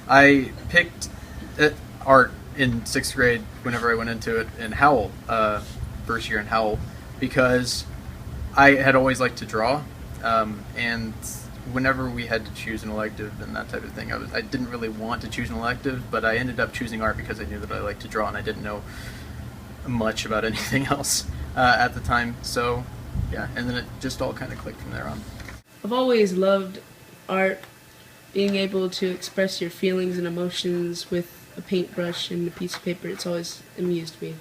I picked art in 6th grade whenever I went into it in Howell, first year in Howell, because I had always liked to draw, and whenever we had to choose an elective and that type of thing, I didn't really want to choose an elective, but I ended up choosing art because I knew that I liked to draw and I didn't know much about anything else at the time. So yeah, and then it just all kind of clicked from there on. I've always loved art, being able to express your feelings and emotions with a paintbrush and a piece of paper. It's always amused me.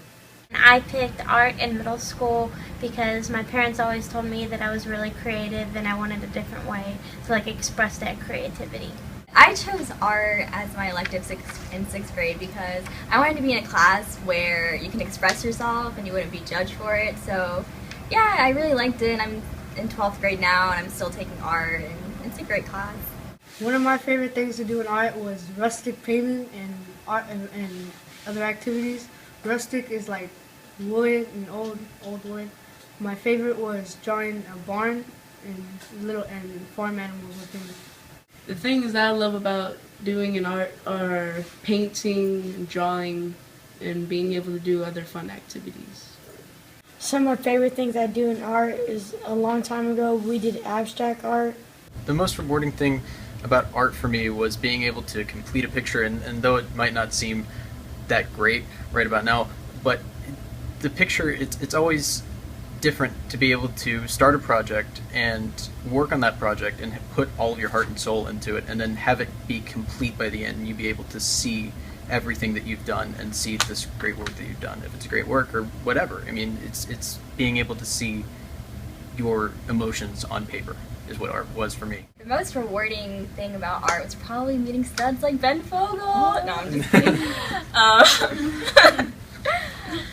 I picked art in middle school because my parents always told me that I was really creative and I wanted a different way to express that creativity. I chose art as my elective in 6th grade because I wanted to be in a class where you can express yourself and you wouldn't be judged for it. So yeah, I really liked it. I'm in 12th grade now and I'm still taking art, and it's a great class. One of my favorite things to do in art was rustic painting and art and other activities. Rustic is like wood and old wood. My favorite was drawing a barn and farm animals within it. The things that I love about doing in art are painting and drawing and being able to do other fun activities. Some of my favorite things I do in art is a long time ago we did abstract art. The most rewarding thing about art for me was being able to complete a picture, and though it might not seem that great right about now, but the picture, it's always different to be able to start a project and work on that project and put all of your heart and soul into it, and then have it be complete by the end, and you be able to see everything that you've done and see this great work that you've done, if it's great work or whatever. I mean, it's being able to see your emotions on paper is what art was for me. The most rewarding thing about art was probably meeting studs like Ben Fogel. No, I'm just kidding.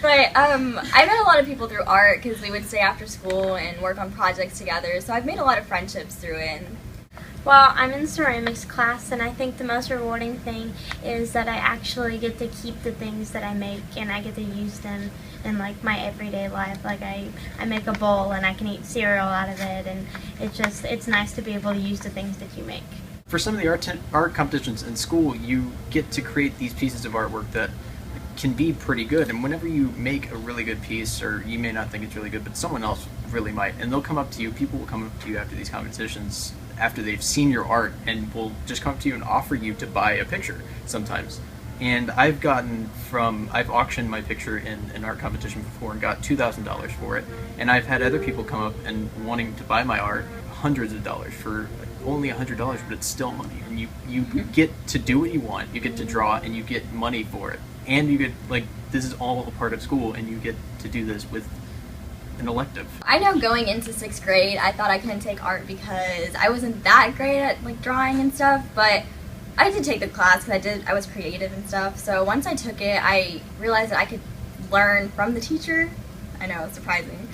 But I met a lot of people through art because we would stay after school and work on projects together, so I've made a lot of friendships through it. Well, I'm in ceramics class, and I think the most rewarding thing is that I actually get to keep the things that I make, and I get to use them in my everyday life. I make a bowl and I can eat cereal out of it, and it's nice to be able to use the things that you make. For some of the art competitions in school, you get to create these pieces of artwork that can be pretty good, and whenever you make a really good piece, or you may not think it's really good, but someone else really might, and they'll come up to you, people will come up to you after these competitions after they've seen your art and will just come up to you and offer you to buy a picture sometimes. And I've auctioned my picture in an art competition before and got $2,000 for it, and I've had other people come up and wanting to buy my art hundreds of dollars for only $100, but it's still money, and you get to do what you want, you get to draw, and you get money for it, and you get, this is all a part of school, and you get to do this with an elective. I know going into 6th grade, I thought I couldn't take art because I wasn't that great at drawing and stuff, but I did take the class because I was creative and stuff. So once I took it, I realized that I could learn from the teacher. I know, it's surprising.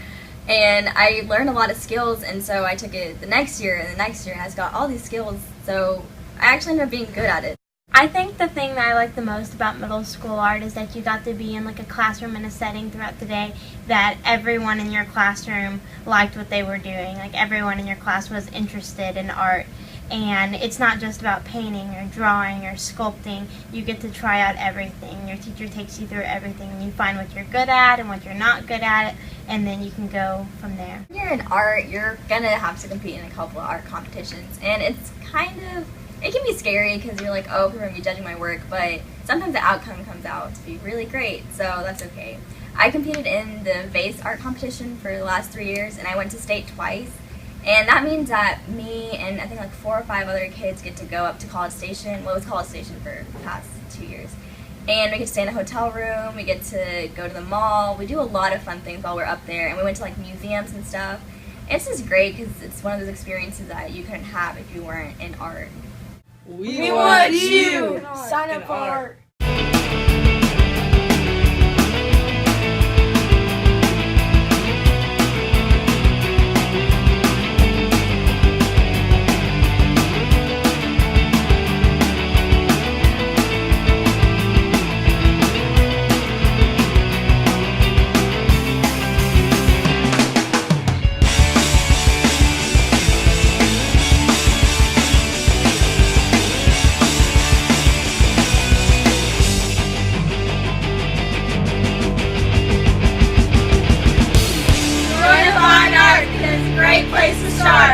And I learned a lot of skills, and so I took it the next year and the next year, and I just got all these skills, so I actually ended up being good at it. I think the thing that I like the most about middle school art is that you got to be in a classroom in a setting throughout the day that everyone in your classroom liked what they were doing. Everyone in your class was interested in art. And it's not just about painting or drawing or sculpting. You get to try out everything. Your teacher takes you through everything, and you find what you're good at and what you're not good at, and then you can go from there. When you're in art, you're gonna have to compete in a couple of art competitions, and it's it can be scary because you're like, oh, people are gonna be judging my work, but sometimes the outcome comes out to be really great, so that's okay. I competed in the VISD art competition for the last 3 years, and I went to state twice. And that means that me and I think 4 or 5 other kids get to go up to College Station. Well, it was College Station for the past 2 years. And we get to stay in a hotel room, we get to go to the mall. We do a lot of fun things while we're up there, and we went to museums and stuff. And it's just great because it's one of those experiences that you couldn't have if you weren't in art. We want you! Sign up for art. place to start.